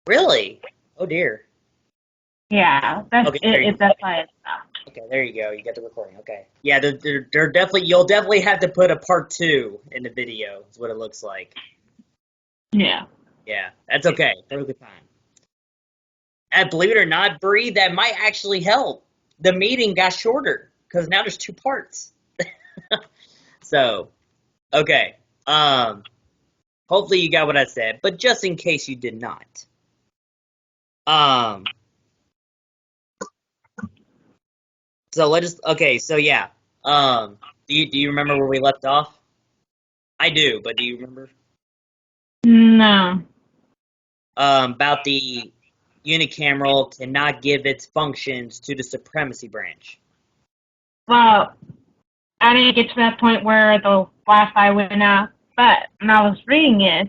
Really? Oh dear. Yeah, that's Okay, there it. you That's why it's stopped. Okay, there you go. You get the recording. Okay. Yeah, they're definitely you'll definitely have to put a part two in the video. Is what it looks like. Yeah. Yeah, that's okay. Perfectly fine. And believe it or not, Bree, that might actually help. The meeting got shorter because now there's two parts. So, okay. Hopefully you got what I said, but just in case you did not. Um, so let's just okay. So yeah. Do you remember where we left off? I do, but do you remember? No. About the unicameral cannot give its functions to the supremacy branch. Well, I didn't get to that point where the Wi-Fi went out, but when I was reading it,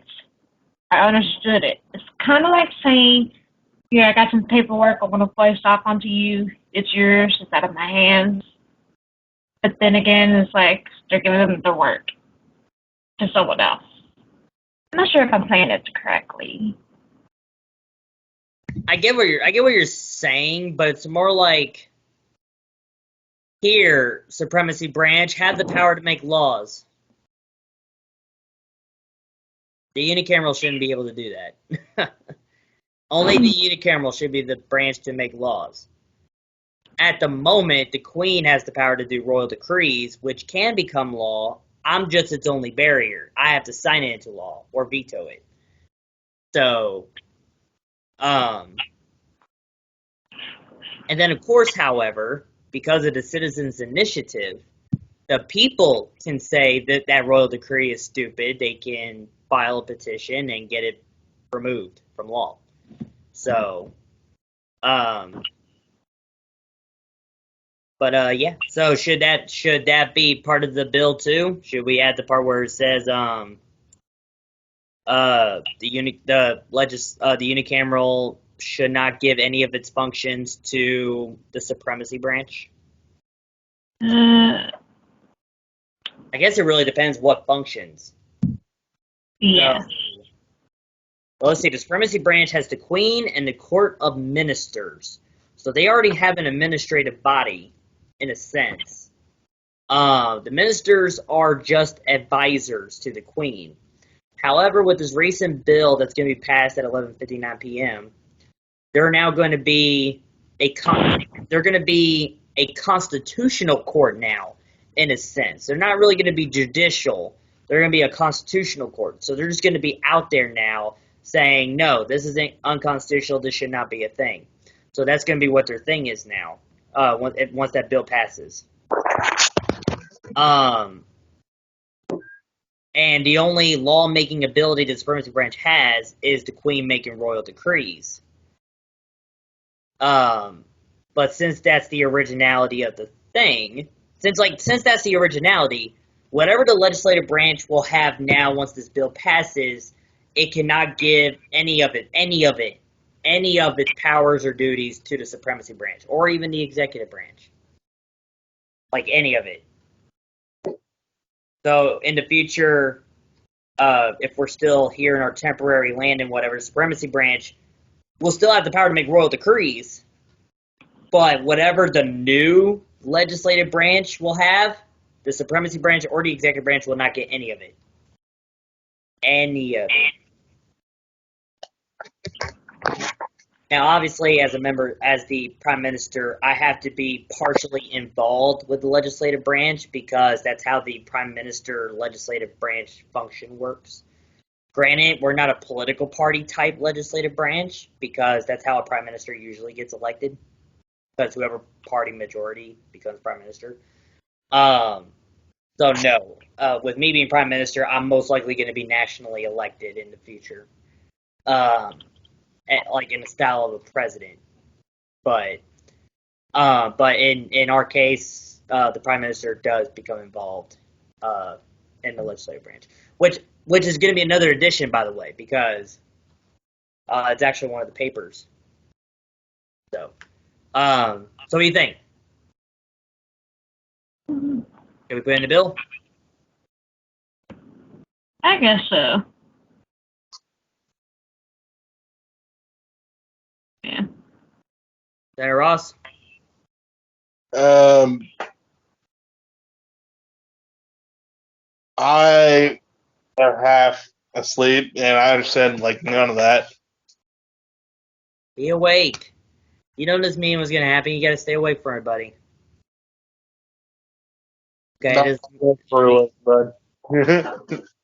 I understood it. It's kind of like saying, "Yeah, I got some paperwork. I'm gonna place off onto you. It's yours. It's out of my hands." But then again, it's like they're giving them the work to someone else. I'm not sure if I'm saying it correctly. I get what you're saying, but it's more like here, supremacy branch have the power to make laws. The unicameral shouldn't be able to do that. Only the unicameral should be the branch to make laws. At the moment, the queen has the power to do royal decrees, which can become law. I'm just its only barrier. I have to sign it into law or veto it. So, um, and then of course, however, because of the citizens' initiative, the people can say that that royal decree is stupid. They can file a petition and get it removed from law. So, um, but yeah. So should that be part of the bill too? Should we add the part where it says the unicameral should not give any of its functions to the supremacy branch? Uh, I guess it really depends what functions. So, yeah. well, let's see. The supremacy branch has the queen and the court of ministers. So they already have an administrative body, in a sense. The ministers are just advisors to the queen. However, with this recent bill that's going to be passed at 11:59 p.m., they're now going to be they're going to be a constitutional court now, in a sense. They're not really going to be judicial. They're going to be a constitutional court. So they're just going to be out there now saying, no, this is unconstitutional. This should not be a thing. So that's going to be what their thing is now. Once that bill passes. Um, and the only law-making ability the supremacy branch has is the queen making royal decrees. Um, but since that's the originality of the thing, since that's the originality, whatever the legislative branch will have now once this bill passes, it cannot give any of its powers or duties to the supremacy branch or even the executive branch, like any of it. So in the future, if we're still here in our temporary land and whatever, the supremacy branch will still have the power to make royal decrees, but whatever the new legislative branch will have, the supremacy branch or the executive branch will not get any of it. Any of it. Now, obviously, as a member, as the prime minister, I have to be partially involved with the legislative branch because that's how the prime minister legislative branch function works. Granted, we're not a political party type legislative branch because that's how a prime minister usually gets elected. Because whoever party majority becomes prime minister. Um, so no, with me being prime minister, I'm most likely going to be nationally elected in the future, um, like in the style of a president. But but in our case, the prime minister does become involved uh, in the legislative branch, which is going to be another addition, by the way, because it's actually one of the papers. So, so what do you think? Can we put in the bill? I guess so. Yeah. Senator Ross? I am half asleep, and I understand like none of that. Be awake. You know this meeting was going to happen. You got to stay awake for it, buddy. Okay, Not this through it, bud. you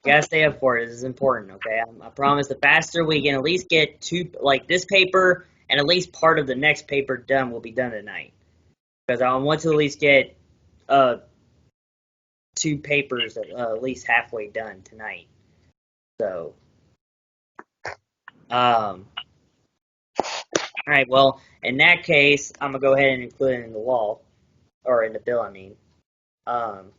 gotta stay up for it. This is important, okay? I promise the faster we can at least get like this paper and at least part of the next paper done will be done tonight. Because I want to at least get uh, 2 papers at least halfway done tonight. So, all right, well, in that case, I'm gonna go ahead and include it in the law, or in the bill, I mean. Um,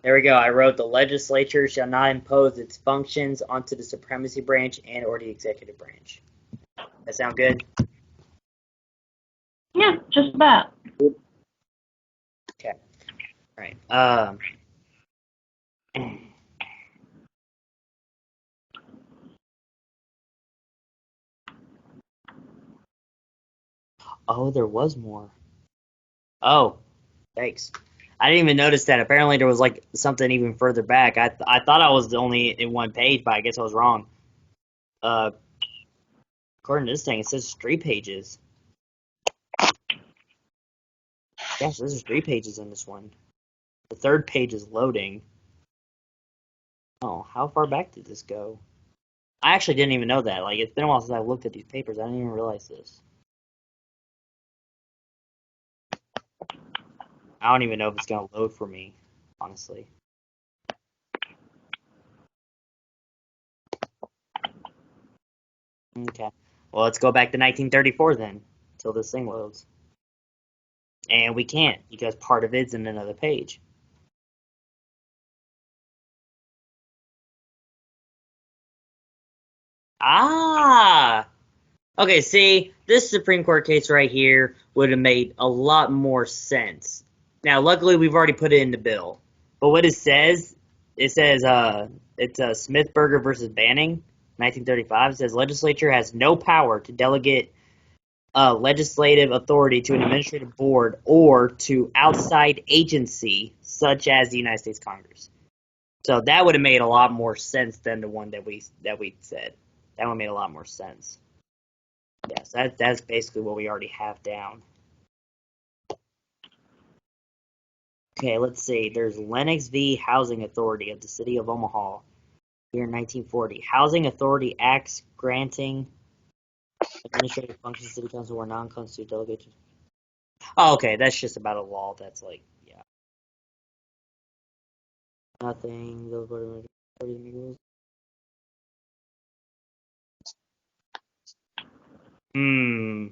there we go. I wrote the legislature shall not impose its functions onto the supremacy branch and or the executive branch. That sound good? Yeah, just about. Okay. All right. Oh, there was more. Oh, thanks. I didn't even notice that. Apparently, there was like something even further back. I thought I was only in one page, but I guess I was wrong. Uh, according to this thing, it says 3 pages. Yes, there's 3 pages in this one. The third page is loading. Oh, how far back did this go? I actually didn't even know that. Like, it's been a while since I looked at these papers. I didn't even realize this. I don't even know if it's gonna load for me, honestly. Okay. Well, let's go back to 1934 then, until this thing loads. And we can't, because part of it's in another page. Ah! Okay, see, this Supreme Court case right here would have made a lot more sense. Now, luckily, we've already put it in the bill. But what it says, it's Smithburger versus Banning, 1935. It says legislature has no power to delegate legislative authority to an administrative board or to outside agency such as the United States Congress. So that would have made a lot more sense than the one that we said. That one made a lot more sense. Yes, that's basically what we already have down. Okay, let's see. There's Lennox v. Housing Authority of the City of Omaha, year 1940. Housing Authority Acts granting administrative functions to City Council were non-constitutional delegations. Oh, okay, that's just about a law. That's like, yeah, nothing. Hmm.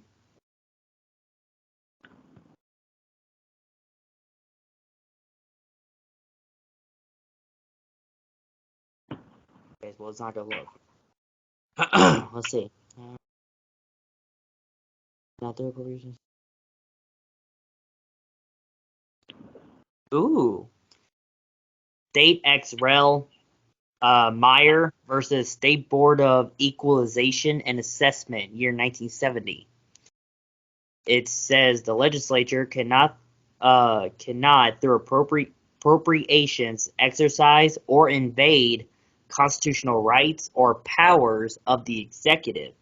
Okay, well, it's not gonna look. Let's see. Not the appropriations. Ooh. State X Rel Meyer versus State Board of Equalization and Assessment, year 1970. It says the legislature cannot through appropriations exercise or invade constitutional rights or powers of the executive.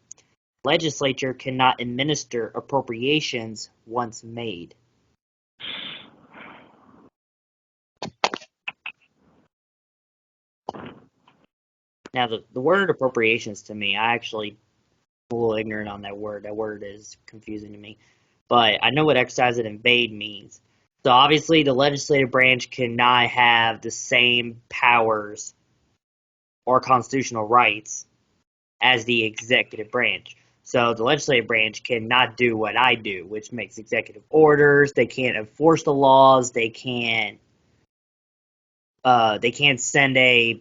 Legislature cannot administer appropriations once made. Now, the word appropriations to me, I actually am a little ignorant on that word. That word is confusing to me. But I know what exercise and invade means. So obviously the legislative branch cannot have the same powers or constitutional rights as the executive branch. So the legislative branch cannot do what I do, which makes executive orders. They can't enforce the laws. They can't send a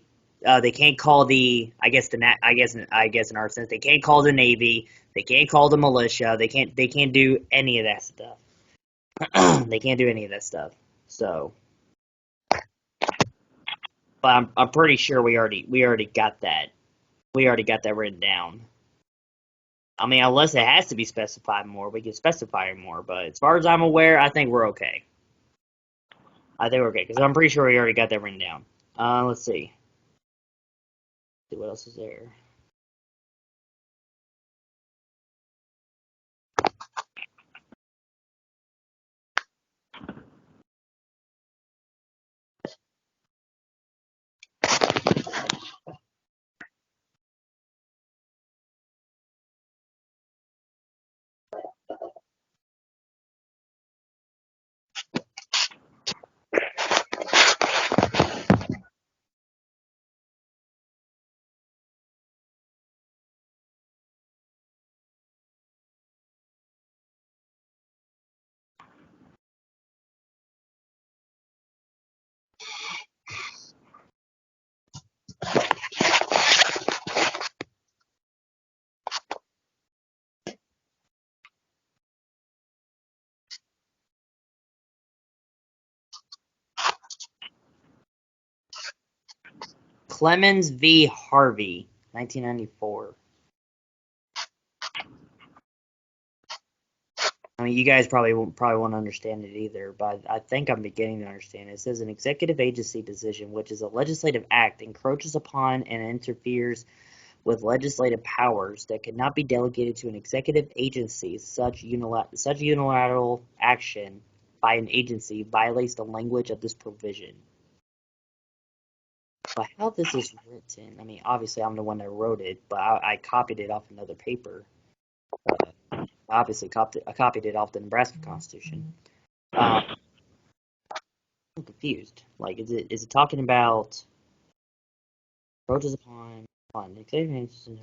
they can't call the I guess in our sense they can't call the Navy. They can't call the militia. They can't do any of that stuff. They can't do any of that stuff. So, but I'm pretty sure we already got that. We already got that written down. I mean, unless it has to be specified more, we can specify it more. But as far as I'm aware, I think we're okay. I think we're okay because I'm pretty sure we already got that written down. Let's see. See what else is there. Clemens v. Harvey, 1994. I mean, you guys probably won't understand it either, but I think I'm beginning to understand it. It says an executive agency decision, which is a legislative act, encroaches upon and interferes with legislative powers that cannot be delegated to an executive agency. Such unilateral action by an agency violates the language of this provision. But how this is written, I mean, obviously I'm the one that wrote it, but I copied it off another paper. Obviously, I copied it off the Nebraska Constitution. I'm confused. Like, is it talking about approaches upon the executive agency?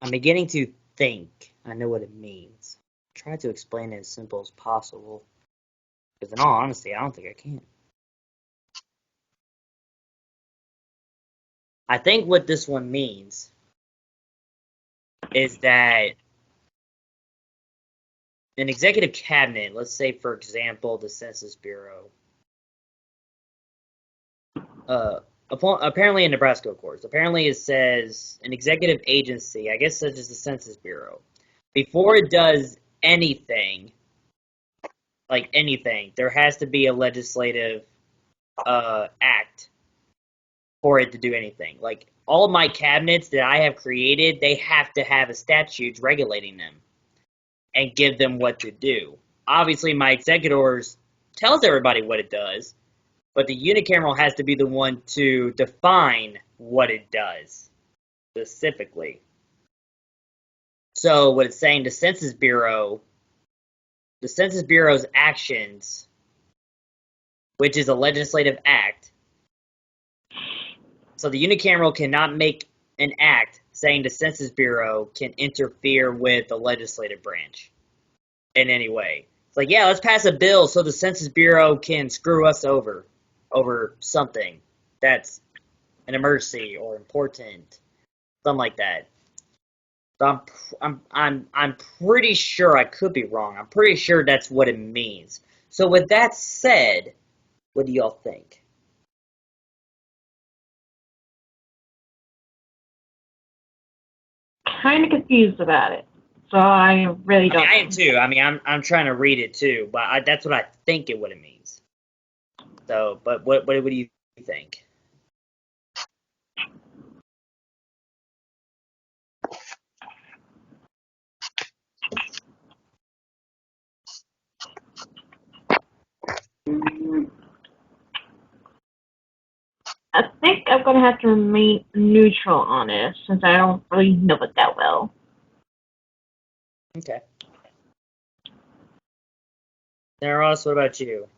I'm beginning to think I know what it means. Try to explain it as simple as possible. Because in all honesty, I don't think I can. I think what this one means is that an executive cabinet, let's say for example the Census Bureau, apparently in Nebraska, of course, apparently it says an executive agency, I guess such as the Census Bureau, before it does anything, like anything, there has to be a legislative act for it to do anything. Like all of my cabinets that I have created, they have to have a statute regulating them and give them what to do. Obviously, my executors tells everybody what it does, but the unicameral has to be the one to define what it does specifically. So what it's saying, the Census Bureau's actions, which is a legislative act. So the unicameral cannot make an act saying the Census Bureau can interfere with the legislative branch in any way. It's like, yeah, let's pass a bill so the Census Bureau can screw us over something that's an emergency or important, something like that. So I'm pretty sure, I could be wrong. I'm pretty sure that's what it means. So with that said, what do y'all think? Kind of confused about it, so I really don't. I am too. I mean, I'm trying to read it too, but that's what I think what it means. So, but what do you think? I'm gonna have to remain neutral on this since I don't really know it that well. Okay. Now, Ross, what about you?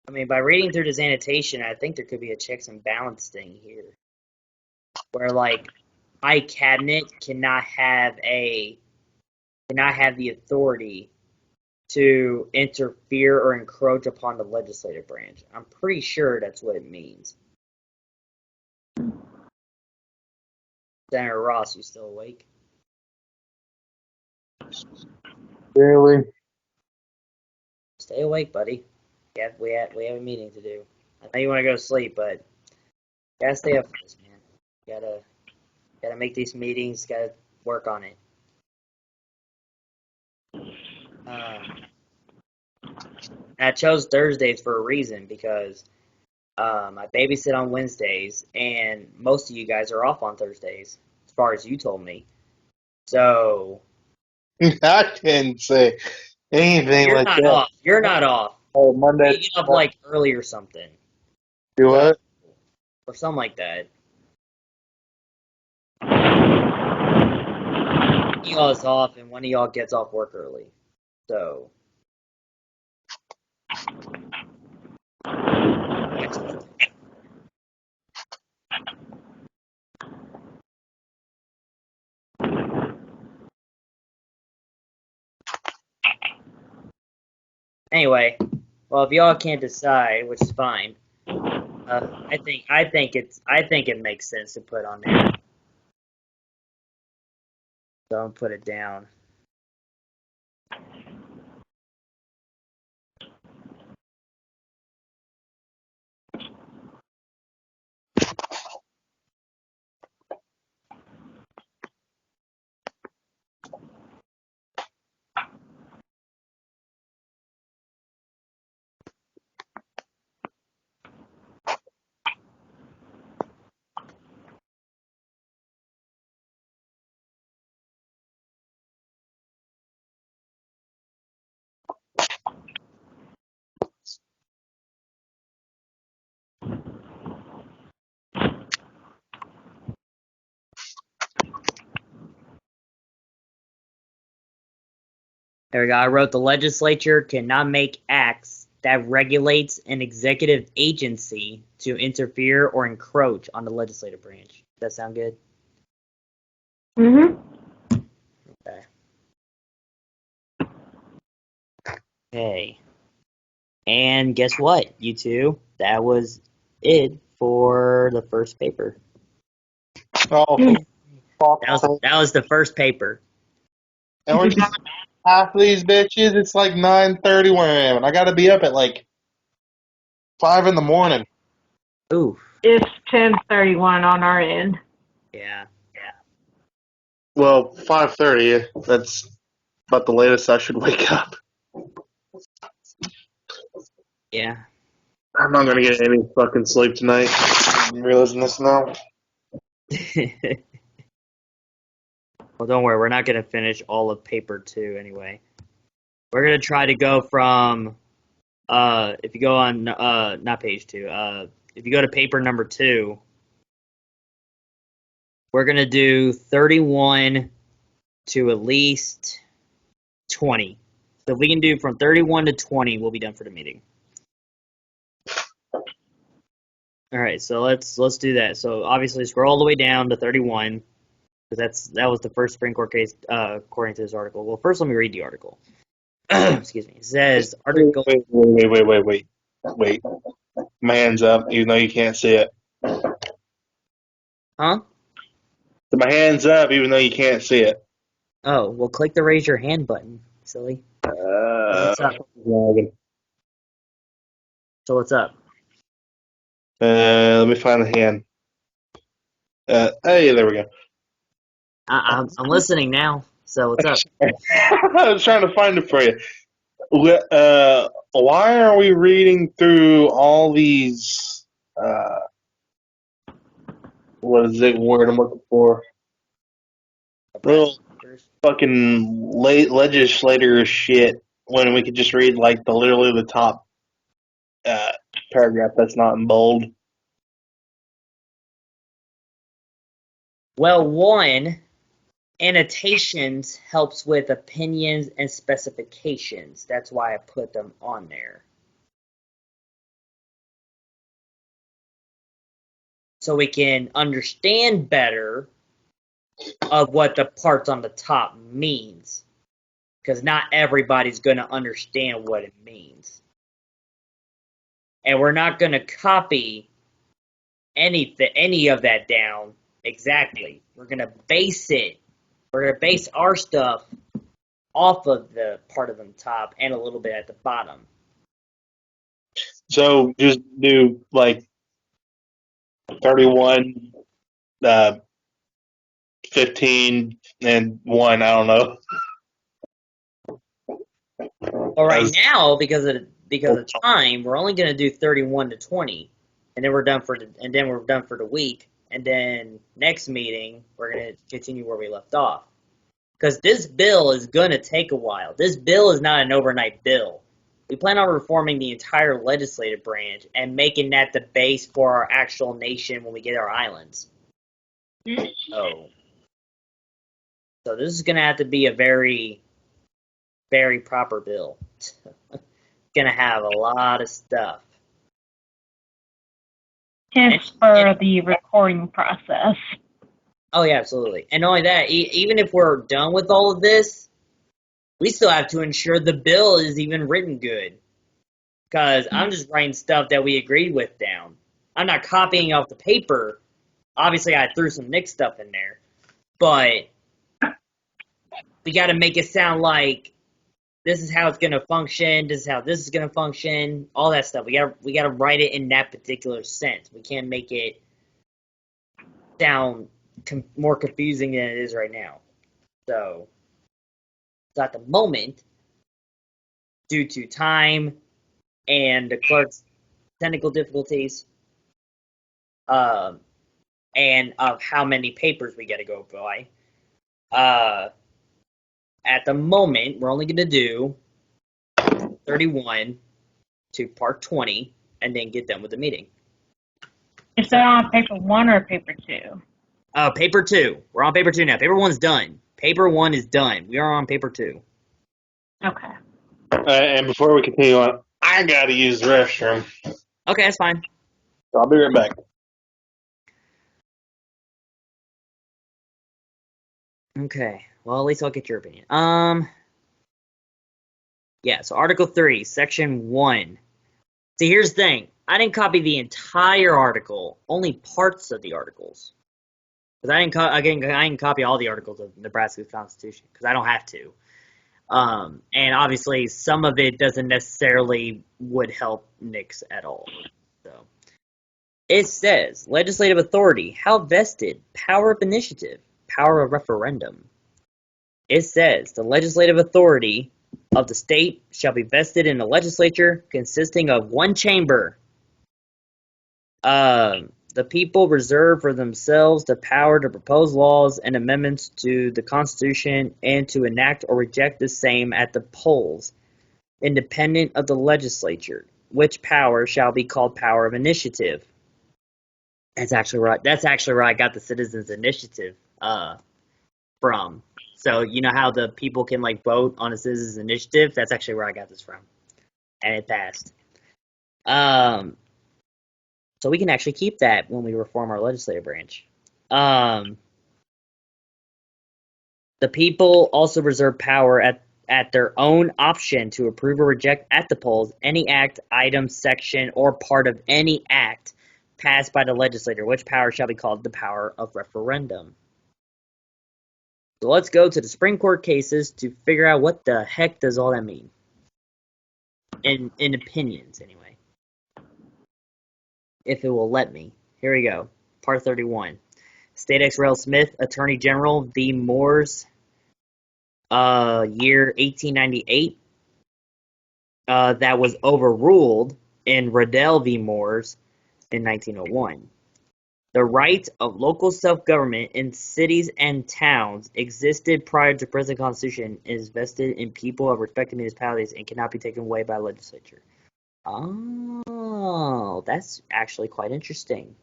I mean, by reading through this annotation, I think there could be a checks and balance thing here, where like my cabinet cannot have the authority to interfere or encroach upon the legislative branch. I'm pretty sure that's what it means. Senator Ross, you still awake? Really? Stay awake, buddy. Yeah, we have a meeting to do. I know you want to go to sleep, but you gotta stay up for this, man. You gotta make these meetings. Gotta work on it. I chose Thursdays for a reason because I babysit on Wednesdays, and most of you guys are off on Thursdays, as far as you told me. So I didn't say anything you're like not that. off. You're not off. Oh, You Monday. get up like early or something, Do what? or something like that. One of y'all is off, and one of y'all gets off work early. So anyway, well, if y'all can't decide, which is fine, I think it makes sense to put on there. So I'll put it down. There we go. I wrote the legislature cannot make acts that regulates an executive agency to interfere or encroach on the legislative branch. Does that sound good? Okay. Okay. And guess what, you two? That was it for the first paper. Oh, fuck. That was the first paper. And we're done half of these bitches. It's like 9:30 where I am, and I gotta be up at like 5 in the morning. Ooh. It's 10:31 on our end. Yeah. Well, 5:30. That's about the latest I should wake up. Yeah. I'm not gonna get any fucking sleep tonight. I'm realizing this now. Well, don't worry. We're not going to finish all of paper 2 anyway. We're going to try to go from, if you go on, not page 2, if you go to paper number 2, we're going to do 31 to at least 20. So if we can do from 31 to 20, we'll be done for the meeting. All right, so let's do that. So obviously scroll all the way down to 31, because that was the first Supreme Court case according to this article. Well, first let me read the article. Excuse me. It says article. Wait. My hand's up, even though you can't see it. Huh? My hand's up, even though you can't see it. Oh, well, click the raise your hand button, silly. What's up? So what's up? Let me find the hand. Hey, there we go. I'm listening now. So what's up? I was trying to find it for you. Why are we reading through all these? What is the word I'm looking for? Little fucking legislator shit when we could just read like literally the top paragraph that's not in bold. Well, one, annotations helps with opinions and specifications. That's why I put them on there. So we can understand better of what the parts on the top means. Because not everybody's going to understand what it means. And we're not going to copy any of that down exactly. We're going to base it. We're going to base our stuff off of the part of the top and a little bit at the bottom. So just do like 31, 15, and 1. I don't know. Well, right now, because of time, we're only going to do 31 to 20, and then we're done for the week. And then next meeting, we're going to continue where we left off. Because this bill is going to take a while. This bill is not an overnight bill. We plan on reforming the entire legislative branch and making that the base for our actual nation when we get our islands. So this is going to have to be a very, very proper bill. Going to have a lot of stuff. Hence for the recording process. Oh, yeah, absolutely. And not only that, even if we're done with all of this, we still have to ensure the bill is even written good. Because I'm just writing stuff that we agreed with down. I'm not copying off the paper. Obviously, I threw some Nick stuff in there. But we got to make it sound like this is how it's going to function, this is how this is going to function, all that stuff. We got to write it in that particular sense. We can't make it sound more confusing than it is right now. So at the moment, due to time and the clerk's technical difficulties, and of how many papers we got to go by, at the moment, we're only going to do 31 to part 20 and then get done with the meeting. Is that on paper 1 or paper 2? Paper 2. We're on paper 2 now. Paper 1's done. Paper 1 is done. We are on paper 2. Okay. And before we continue on, I gotta use the restroom. Okay, that's fine. So I'll be right back. Okay. Well, at least I'll get your opinion. Yeah, so Article 3, Section 1. See, here's the thing. I didn't copy the entire article, only parts of the articles. Because I didn't copy all the articles of Nebraska's Constitution, because I don't have to. And obviously, some of it doesn't necessarily would help Nick's at all. So it says, legislative authority, how vested? Power of initiative, power of referendum. It says, the legislative authority of the state shall be vested in the legislature consisting of one chamber. The people reserve for themselves the power to propose laws and amendments to the Constitution and to enact or reject the same at the polls, independent of the legislature, which power shall be called power of initiative. That's actually right. That's actually where I got the citizens' initiative from. So you know how the people can like vote on a citizens' initiative? That's actually where I got this from, and it passed. So we can actually keep that when we reform our legislative branch. The people also reserve power at their own option to approve or reject at the polls any act, item, section, or part of any act passed by the legislature, which power shall be called the power of referendum. So let's go to the Supreme Court cases to figure out what the heck does all that mean. In opinions, anyway. If it will let me. Here we go. Part 31. State X. Rel. Smith, Attorney General v. Moores, year 1898. That was overruled in Riddell v. Moores in 1901. The right of local self-government in cities and towns existed prior to the present Constitution, is vested in people of respective municipalities, and cannot be taken away by legislature. Oh, that's actually quite interesting.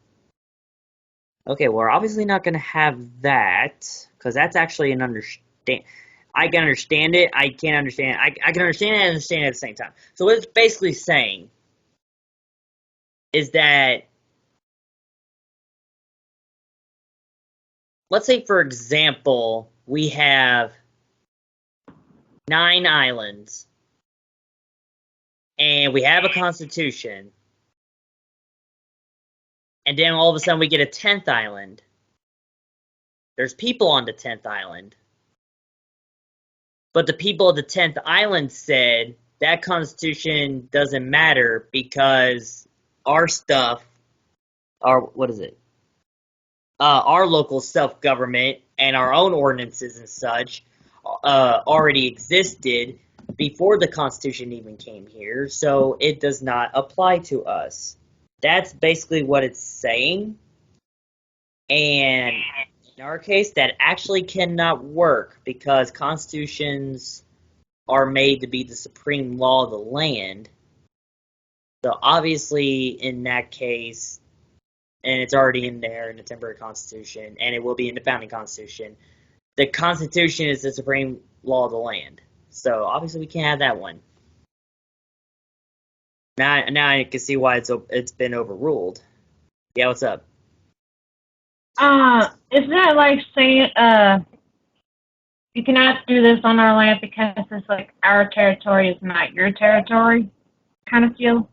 Okay, well, we're obviously not going to have that, because that's actually an understand. I can understand it. I can't understand. I can understand it and understand it at the same time. So what it's basically saying is that, let's say, for example, we have 9 islands, and we have a constitution, and then all of a sudden we get a 10th island. There's people on the 10th island. But the people of the 10th island said that constitution doesn't matter because our stuff, what is it? Our local self-government and our own ordinances and such already existed before the Constitution even came here, so it does not apply to us. That's basically what it's saying. And in our case, that actually cannot work because constitutions are made to be the supreme law of the land. So obviously, in that case, and it's already in there in the temporary constitution, and it will be in the founding constitution, the Constitution is the supreme law of the land. So obviously we can't have that one. Now I can see why it's been overruled. Yeah, what's up? Isn't that like saying, you cannot do this on our land because it's like our territory is not your territory kind of feel?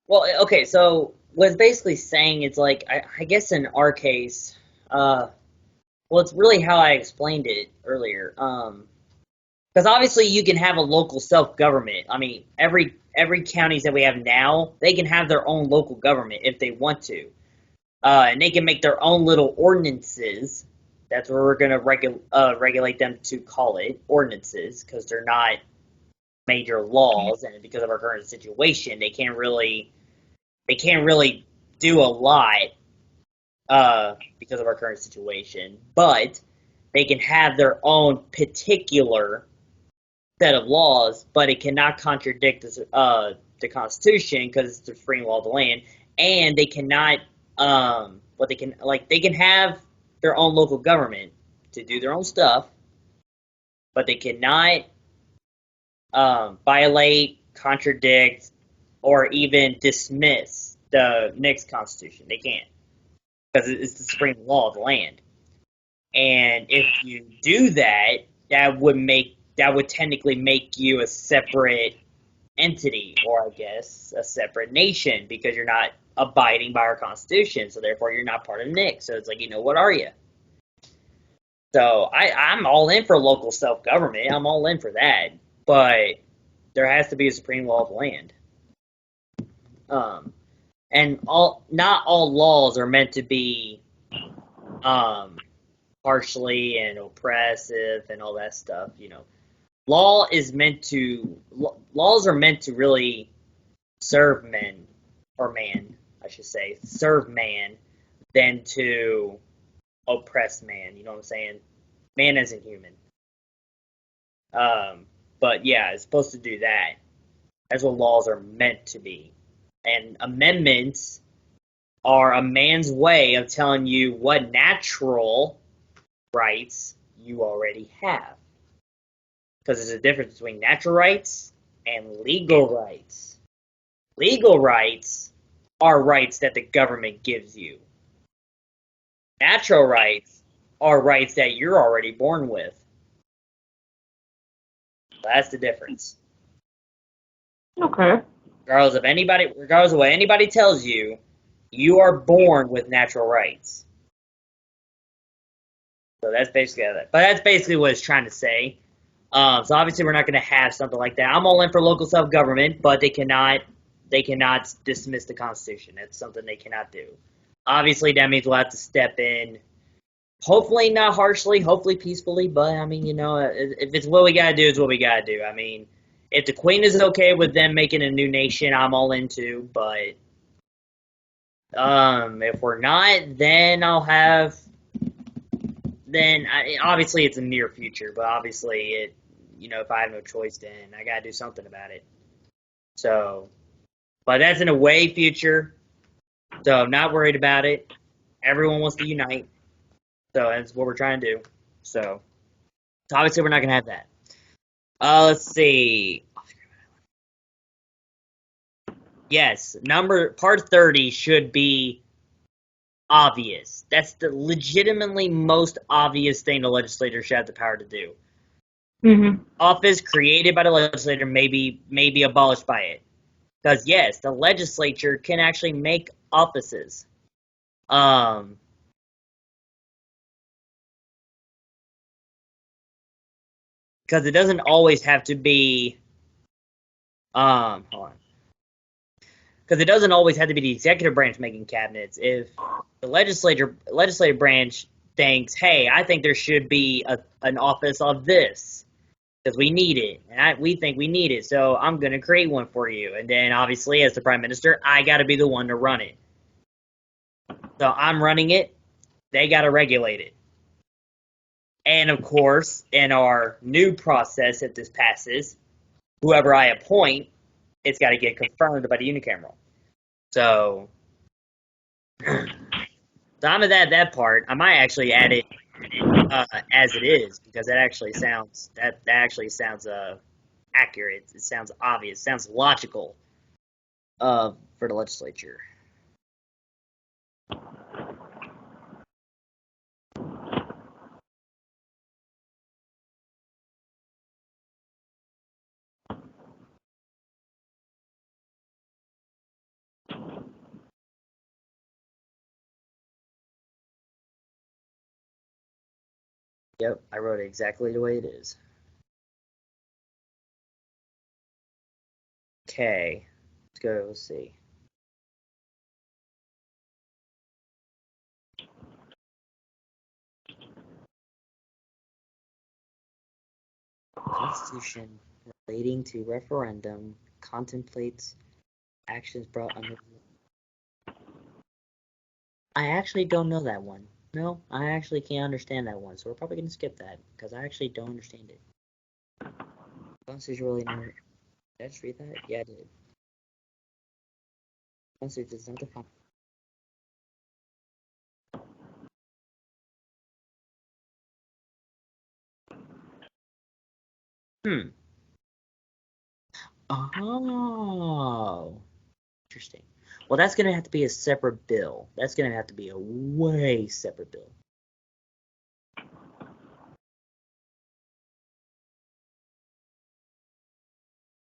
Well, okay, so what it's basically saying is like, I guess in our case, well, it's really how I explained it earlier. Because obviously you can have a local self-government. I mean, every counties that we have now, they can have their own local government if they want to. And they can make their own little ordinances. That's where we're going to regulate them to call it ordinances, because they're not major laws, and because of our current situation, they can't really do a lot because of our current situation. But they can have their own particular set of laws, but it cannot contradict the Constitution because it's the free law of the land, and they cannot. They can have their own local government to do their own stuff, but they cannot violate, contradict, or even dismiss the next constitution. They can't, because it's the supreme law of the land. And if you do that, that would technically make you a separate entity, or I guess a separate nation, because you're not abiding by our constitution, so therefore you're not part of NIC. So it's like, what are you? So I'm all in for local self-government. I'm all in for that. But there has to be a supreme law of the land. And not all laws are meant to be harshly and oppressive and all that stuff. Laws are meant to really serve man, I should say, serve man, than to oppress man. You know what I'm saying? Man isn't human. But yeah, it's supposed to do that. That's what laws are meant to be. And amendments are a man's way of telling you what natural rights you already have. Because there's a difference between natural rights and legal rights. Legal rights are rights that the government gives you. Natural rights are rights that you're already born with. That's the difference. Okay. Regardless of what anybody tells you, you are born with natural rights. So that's basically that. But that's basically what it's trying to say. So obviously we're not going to have something like that. I'm all in for local self-government, but they cannot dismiss the Constitution. That's something they cannot do. Obviously that means we'll have to step in. Hopefully not harshly, hopefully peacefully, but I mean, if it's what we gotta do, it's what we gotta do. I mean, if the Queen is okay with them making a new nation, I'm all into, but If we're not, then I'll have. Obviously it's a near future, but obviously if I have no choice, then I gotta do something about it. So, but that's in a way future. So I'm not worried about it. Everyone wants to unite. So that's what we're trying to do. So obviously we're not gonna have that. Let's see. Yes, part 30 should be obvious. That's the legitimately most obvious thing the legislature should have the power to do. Mm-hmm. Office created by the legislature may be abolished by it. Because yes, the legislature can actually make offices. Because it doesn't always have to be hold on. Because it doesn't always have to be the executive branch making cabinets. If the legislative branch thinks, hey, I think there should be an office of this because we need it, and we think we need it, so I'm going to create one for you. And then, obviously, as the prime minister, I got to be the one to run it. So I'm running it. They got to regulate it. And, of course, in our new process, if this passes, whoever I appoint, it's got to get confirmed by the unicameral. So I'm at that part. I might actually add it as it is because that actually sounds accurate. It sounds obvious. It sounds logical for the legislature. Yep, I wrote it exactly the way it is. Okay, let's go. Let's see. Constitution relating to referendum contemplates actions brought under. I actually don't know that one. No, I actually can't understand that one, so we're probably going to skip that because I actually don't understand it. Constitution really not. Did I just read that? Yeah, I did. Constitution does not define. Hmm. Oh, interesting. Well, that's going to have to be a separate bill. That's going to have to be a way separate bill.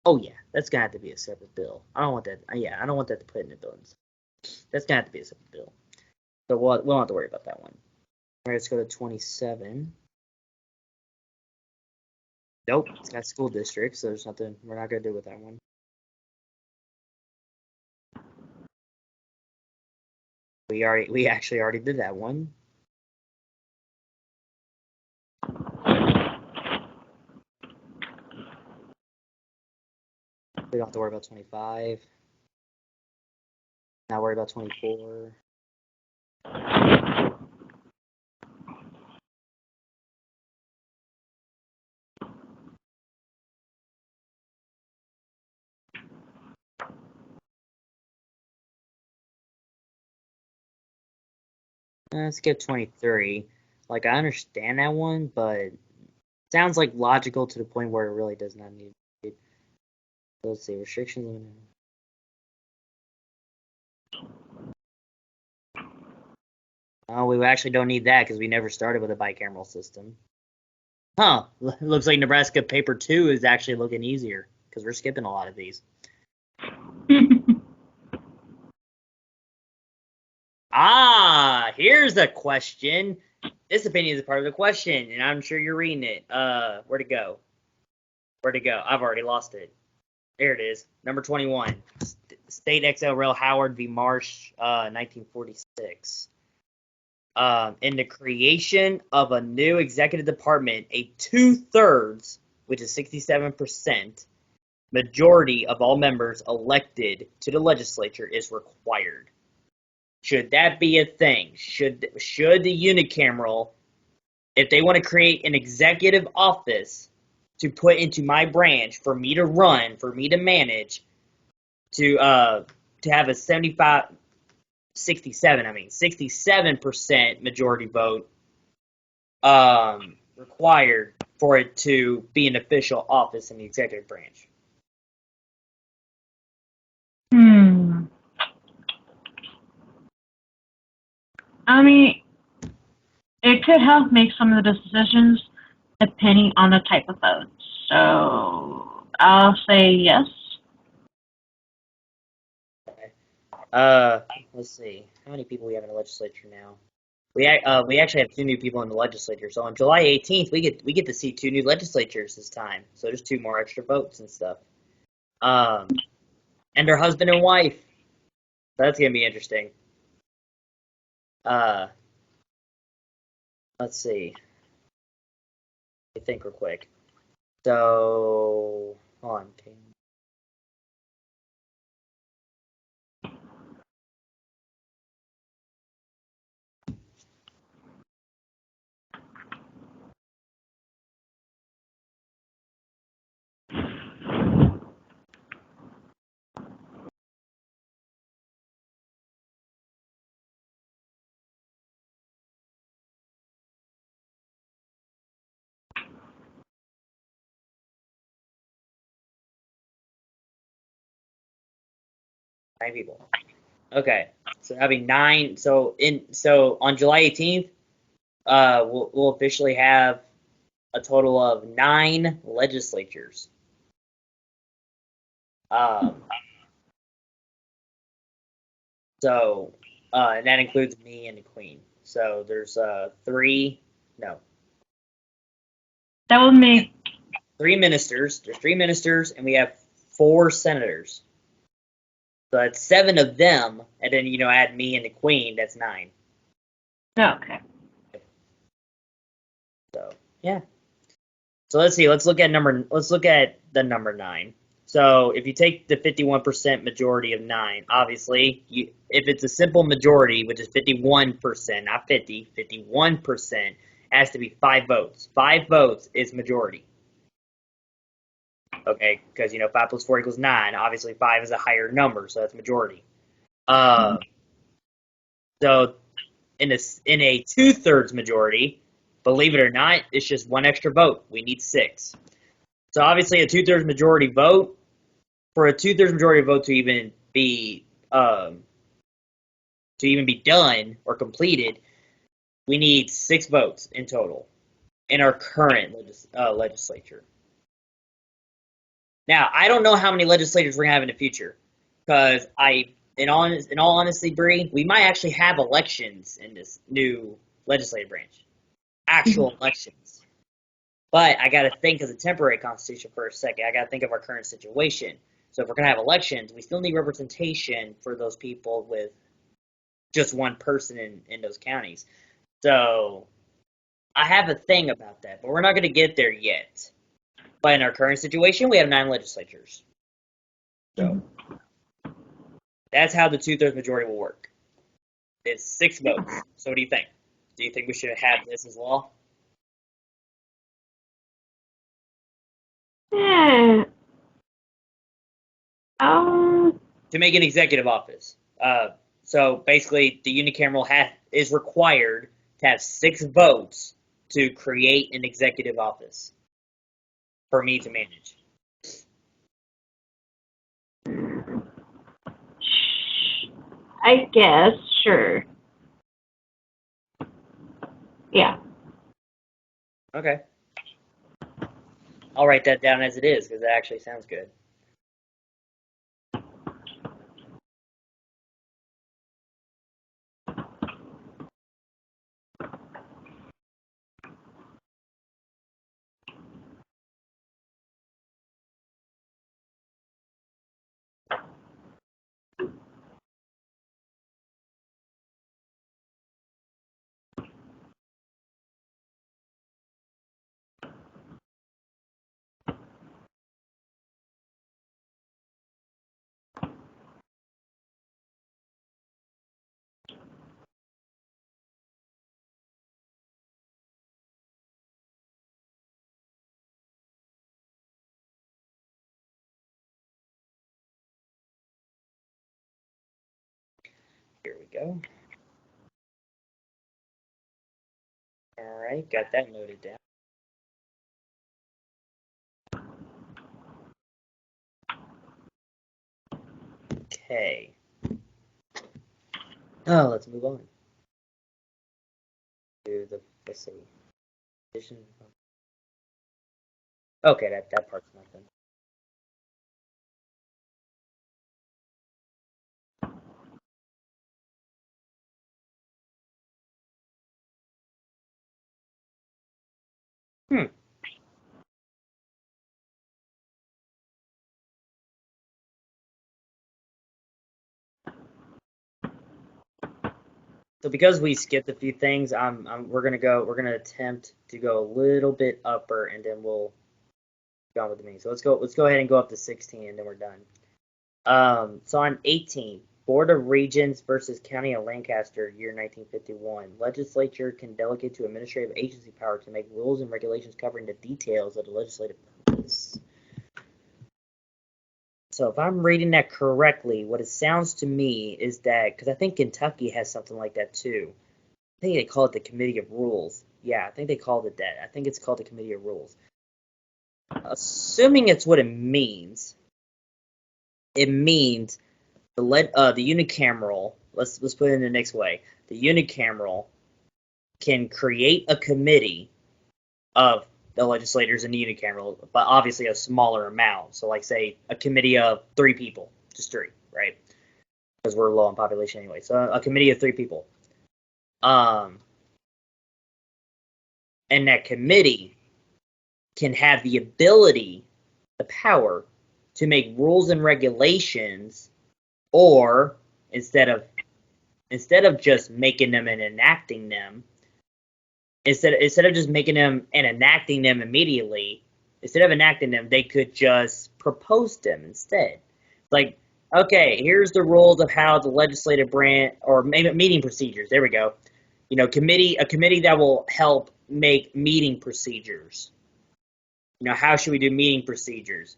Oh yeah, that's gonna have to be a separate bill. I don't want that. Yeah, I don't want that to put in the bill. That's gonna have to be a separate bill. So we'll don't have to worry about that one. All right, let's go to 27. Nope, it's got school districts, so there's nothing we're not gonna do with that one. We actually already did that one. We don't have to worry about 25. Not worry about 24. Let's get 23. Like I understand that one, but it sounds like logical to the point where it really does not need. Let's see, restrictions. Oh, we actually don't need that because we never started with a bicameral system. Huh, looks like Nebraska paper 2 is actually looking easier because we're skipping a lot of these. Here's a question. This opinion is a part of the question, and I'm sure you're reading it. Where'd it go? Where'd it go? I've already lost it. There it is. Number 21. State XL Rail Howard v. Marsh, 1946. In the creation of a new executive department, a 2/3, which is 67%, majority of all members elected to the legislature is required. Should that be a thing? Should the unicameral, if they want to create an executive office to put into my branch for me to run, for me to manage, to have a 67% majority vote required for it to be an official office in the executive branch. I mean, it could help make some of the decisions depending on the type of vote. So I'll say yes. Let's see. How many people we have in the legislature now? We actually have 2 new people in the legislature. So on July 18th, we get to see 2 new legislatures this time. So there's 2 more extra votes and stuff. And their husband and wife. So that's gonna be interesting. Let's see. Let me think real quick. So hold on. Nine people. Okay, so having 9. So on July 18th, we'll officially have a total of 9 legislatures. So and that includes me and the Queen. So there's 3. No, That would make 3 ministers. There's 3 ministers, and we have 4 senators. So that's 7 of them, and then add me and the Queen. That's 9. okay. So yeah. So let's see. Let's look at the number 9. So if you take the 51% majority of 9, obviously, if it's a simple majority, which is 51%, not 50, 51%, has to be 5 votes. 5 votes is majority. Okay, because 5 plus 4 equals 9. Obviously, 5 is a higher number, so that's majority. So in a 2/3 majority, believe it or not, it's just 1 extra vote. We need 6. So obviously, a 2/3 majority vote, for a 2/3 majority vote to even be done or completed, we need 6 votes in total in our current legislature. Now, I don't know how many legislators we're gonna have in the future, because in all honesty, Bree, we might actually have elections in this new legislative branch, actual elections. But I got to think of the temporary constitution for a second. I got to think of our current situation. So if we're gonna have elections, we still need representation for those people with just 1 person in those counties. So I have a thing about that, but we're not gonna get there yet. But in our current situation, we have 9 legislatures. So that's how the 2/3 majority will work. It's 6 votes. So what do you think? Do you think we should have this as law? Yeah. To make an executive office. So basically, the unicameral is required to have 6 votes to create an executive office for me to manage. I guess, sure. Yeah. Okay. I'll write that down as it is because that actually sounds good. go. All right, got that noted down. Okay. Oh, let's move on to the, let's see. Okay, that part's nothing. Hmm. So because we skipped a few things, we're gonna attempt to go a little bit upper, and then we'll go on with the meeting. So let's go ahead and go up to 16, and then we're done. So on 18, Board of Regents versus County of Lancaster, year 1951. Legislature can delegate to administrative agency power to make rules and regulations covering the details of the legislative purpose. So if I'm reading that correctly, what it sounds to me is that, because I think Kentucky has something like that too. I think they call it the Committee of Rules. Yeah, I think they called it that. I think it's called the Committee of Rules. Assuming it's what it means the unicameral. Let's put it in the next way. The unicameral can create a committee of the legislators in the unicameral, but obviously a smaller amount. So, like, say a committee of 3 people, just 3, right? Because we're low in population anyway. So a committee of 3 people. And that committee can have the ability, the power, to make rules and regulations, or instead of just making them and enacting them, instead of just making them and enacting them immediately, instead of enacting them, they could just propose them instead. Like, okay, here's the rules of how the legislative branch, or maybe meeting procedures. There we go. A committee that will help make meeting procedures. How should we do meeting procedures?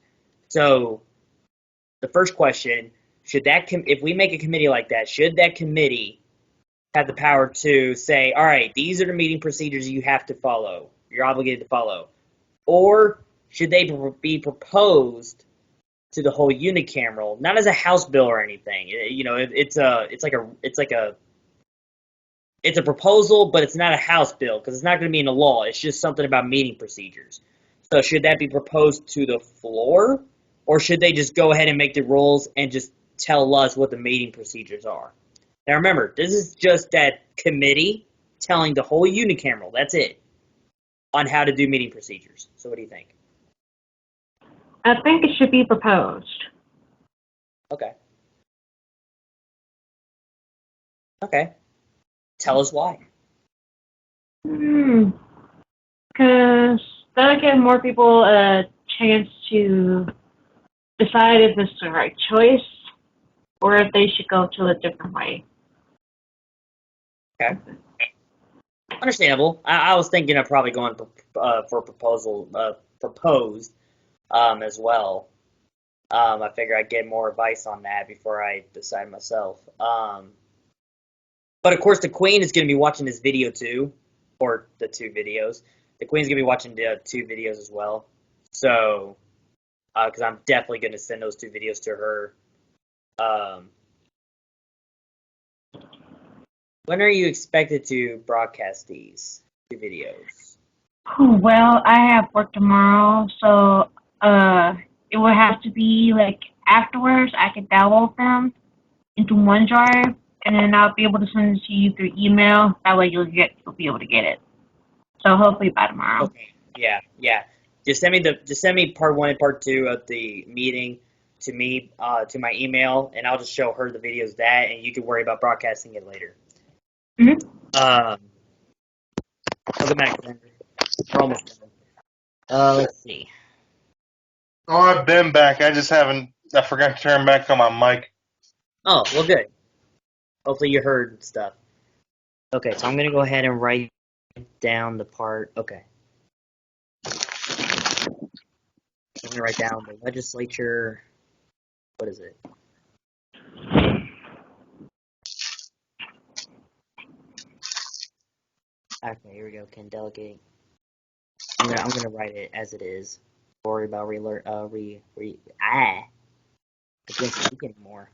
So, the first question, if we make a committee like that, should that committee have the power to say, all right, these are the meeting procedures you have to follow, you're obligated to follow? Or should they be proposed to the whole unicameral, not as a House bill or anything? It's a proposal, but it's not a House bill because it's not going to be in the law. It's just something about meeting procedures. So should that be proposed to the floor, or should they just go ahead and make the rules and just tell us what the meeting procedures are? Now remember, this is just that committee telling the whole unicameral, that's it, on how to do meeting procedures. So what do you think? I think it should be proposed. Okay. Okay. Tell us why. Because that'll give more people a chance to decide if it's the right choice or if they should go to a different way. Okay. Understandable. I was thinking of probably going for proposed as well. I figure I'd get more advice on that before I decide myself. But of course, the Queen is going to be watching this video too, or the 2 videos. The Queen's going to be watching the 2 videos as well. So, because I'm definitely going to send those 2 videos to her. When are you expected to broadcast these 2 videos? Well, I have work tomorrow, so it would have to be like afterwards. I can download them into OneDrive, and then I'll be able to send it to you through email. That way you'll be able to get it. So hopefully by tomorrow. Okay. Yeah. Just send me part 1 and part 2 of the meeting to me, to my email, and I'll just show her the videos and you can worry about broadcasting it later. Welcome back, Henry. We're almost done. Let's see. Oh, I've been back. I forgot to turn back on my mic. Oh, well, good. Hopefully you heard stuff. Okay, so I'm going to go ahead and write down the part. Okay. I'm going to write down the legislature. What is it? Okay, here we go. Can delegate. I'm gonna write it as it is. Don't worry about I can't speak anymore.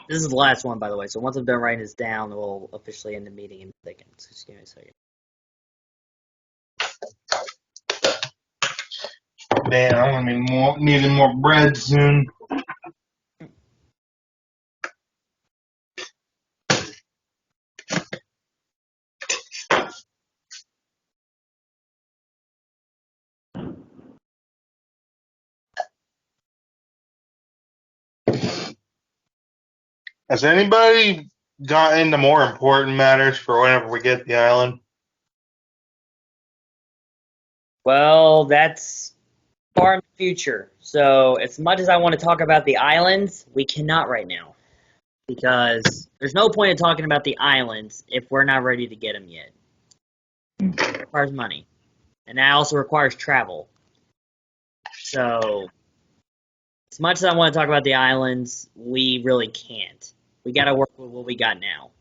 This is the last one, by the way. So once I'm done writing this down, we'll officially end the meeting in a second. So just give me a second. Man, I'm gonna be needing more bread soon. Has anybody got into more important matters for whenever we get the island? Well, that's far in the future. So as much as I want to talk about the islands, we cannot right now. Because there's no point in talking about the islands if we're not ready to get them yet. It requires money. And that also requires travel. So, as much as I want to talk about the islands, we really can't. We got to work with what we got now.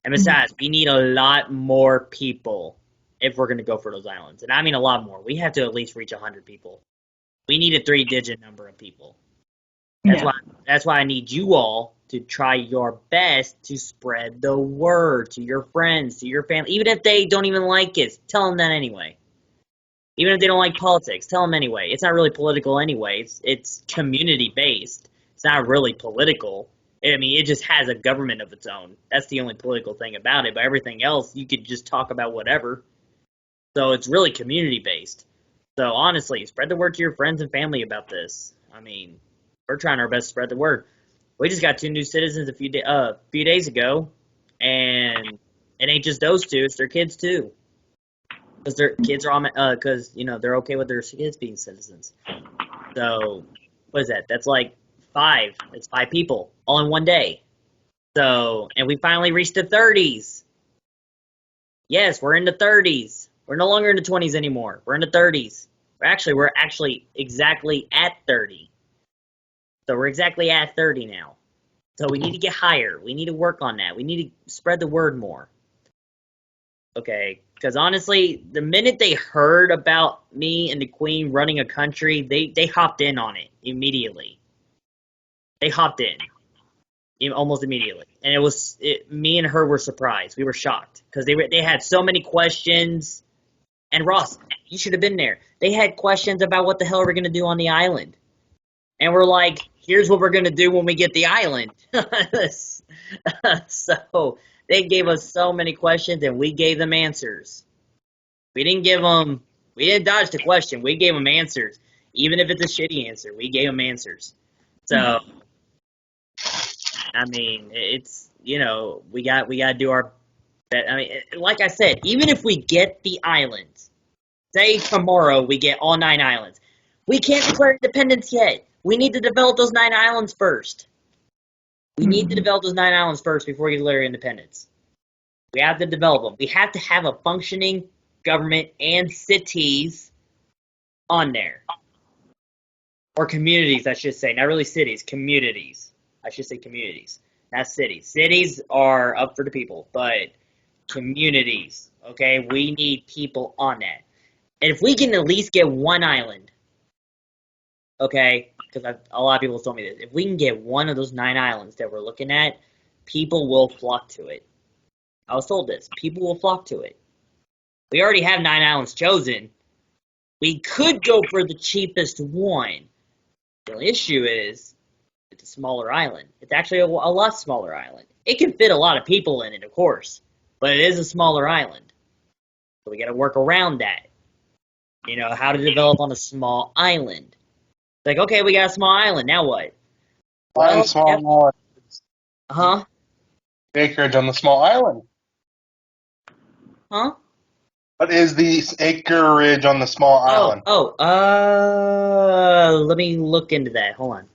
And besides, we need a lot more people if we're going to go for those islands. And I mean a lot more. We have to at least reach 100 people. We need a 3-digit number of people. That's why I need you all to try your best to spread the word to your friends, to your family. Even if they don't even like it, tell them that anyway. Even if they don't like politics, tell them anyway. It's not really political anyway. It's community based. It's not really political. I mean, it just has a government of its own. That's the only political thing about it. But everything else, you could just talk about whatever. So it's really community based. So honestly, spread the word to your friends and family about this. I mean, we're trying our best to spread the word. We just got 2 new citizens a few days ago, and it ain't just those 2; it's their kids too. Because their kids are all because they're okay with their kids being citizens. So what is that? That's like 5. It's 5 people all in one day. So and we finally reached the 30s. Yes, we're in the 30s. We're no longer in the 20s anymore. We're in the 30s. We're actually exactly at 30. So we're exactly at 30 now. So we need to get higher. We need to work on that. We need to spread the word more. Okay, because honestly, the minute they heard about me and the Queen running a country, they hopped in on it immediately. They hopped in almost immediately, and me and her were surprised. We were shocked because they had so many questions. And Ross, you should have been there. They had questions about what the hell are we gonna do on the island, and we're like, here's what we're gonna do when we get the island. So they gave us so many questions, and we gave them answers. We didn't dodge the question. We gave them answers. Even if it's a shitty answer, we gave them answers. So, I mean, it's, we got to do our best. I mean, like I said, even if we get the islands, say tomorrow we get all 9 islands, we can't declare independence yet. We need to develop those 9 islands first. We need to develop those 9 islands first before we declare independence. We have to develop them. We have to have a functioning government and cities on there. Or communities, I should say. Not really cities, communities. I should say communities, not cities. Cities are up for the people, but communities, okay? We need people on that. And if we can at least get 1 island, okay, because a lot of people told me this, if we can get 1 of those 9 islands that we're looking at, people will flock to it. I was told this. People will flock to it. We already have 9 islands chosen. We could go for the cheapest one, The only issue is it's a smaller island. It's actually a lot smaller island. It can fit a lot of people in it, of course, but it is a smaller island. So we got to work around that. You know, how to develop on a small island. Like, okay, we got a small island. Now what? Find Well, small huh? acreage on the small island. Huh? What is the acreage on the small island? Let me look into that. Hold on.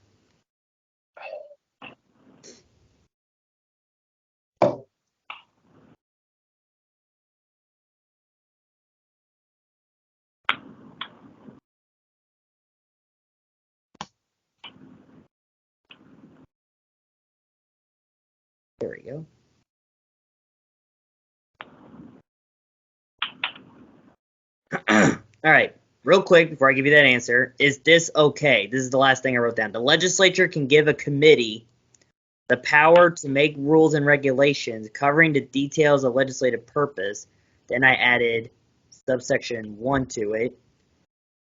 There we go. All right, real quick before I give you that answer, is this okay? This is the last thing I wrote down. The legislature can give a committee the power to make rules and regulations covering the details of legislative purpose. Then I added subsection 1 to it.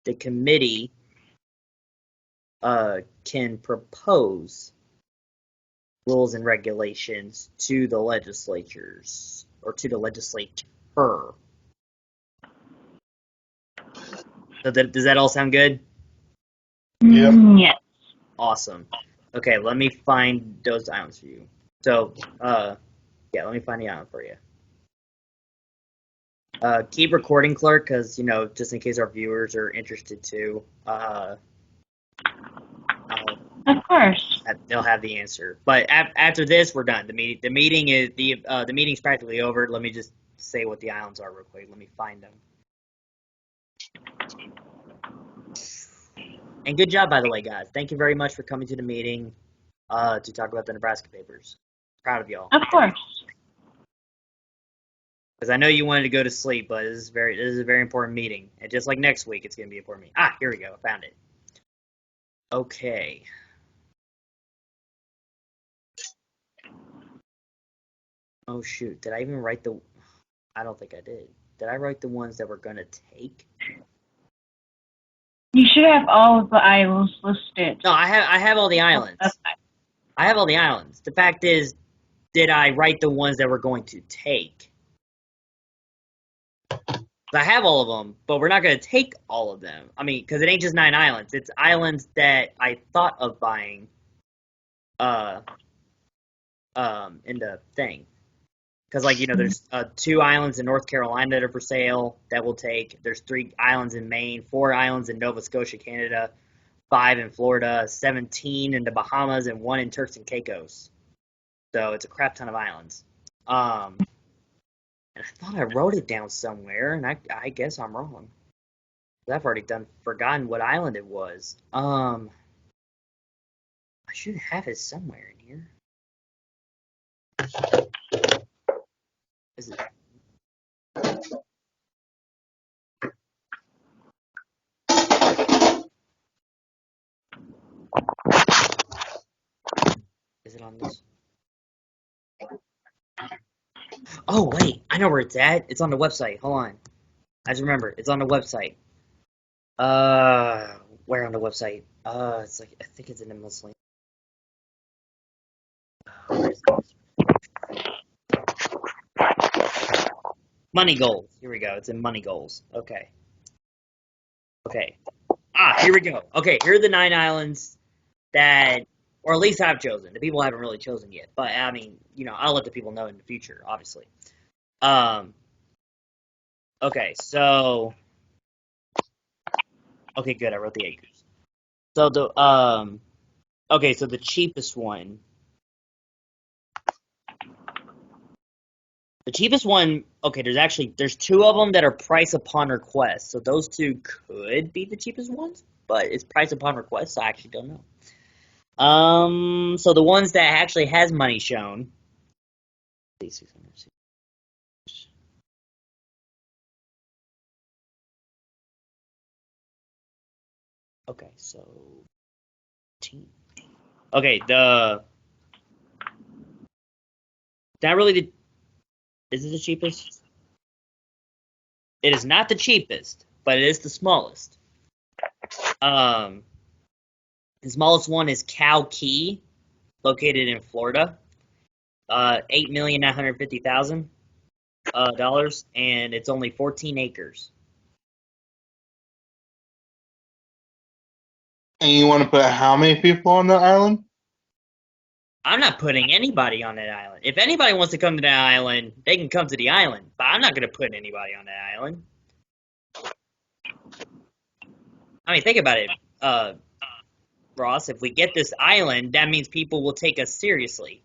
The committee can propose rules and regulations to the legislatures or to the legislature. So does that all sound good? Yep. Yes. Awesome. Okay, let me find those islands for you. So, yeah, let me find the island for you. Keep recording, clerk, because, you know, just in case our viewers are interested too. Of course. They'll have the answer. But after this, we're done. The meeting's practically over. Let me just say what the islands are real quick. Let me find them. And good job, by the way, guys. Thank you very much for coming to the meeting to talk about the Nebraska papers. Proud of y'all. Of course. Because I know you wanted to go to sleep, but this is a very important meeting. And just like next week, it's going to be an important meeting. Ah, here we go. I found it. Okay. Oh, shoot. Did I even write the... I don't think I did. Did I write the ones that we're going to take? You should have all of the islands listed. No, I have all the islands. I have all the islands. The fact is, did I write the ones that we're going to take? I have all of them, but we're not going to take all of them. I mean, because it ain't just 9 islands. It's islands that I thought of buying in the thing. Because, like, you know, there's 2 islands in North Carolina that are for sale that we'll take. There's 3 islands in Maine, 4 islands in Nova Scotia, Canada, 5 in Florida, 17 in the Bahamas, and 1 in Turks and Caicos. So it's a crap ton of islands. And I thought I wrote it down somewhere, and I guess I'm wrong. I've already forgotten what island it was. I should have it somewhere in here. Is it? Is it on this? Oh, wait. I know where it's at. It's on the website. Hold on. I just remember. It's on the website. Where on the website? It's like, I think it's in the Muslim. Money goals. Here we go. It's in money goals. Okay. Okay. Here we go. Okay, here are the 9 islands that, or at least I've chosen. The people haven't really chosen yet, but I mean, you know, I'll let the people know in the future, obviously. Okay, so, okay, good. I wrote the acres. So okay, so the cheapest one. The cheapest one, okay, there's 2 of them that are price upon request. So those 2 could be the cheapest ones, but it's price upon request, so I actually don't know. So the ones that actually has money shown. Okay, so okay, not really the. Is it the cheapest? It is not the cheapest, but it is the smallest. The smallest one is Cow Key, located in Florida. $8,950,000, and it's only 14 acres. And you want to put how many people on the island? I'm not putting anybody on that island. If anybody wants to come to that island, they can come to the island, but I'm not going to put anybody on that island. I mean, think about it, Ross. If we get this island, that means people will take us seriously,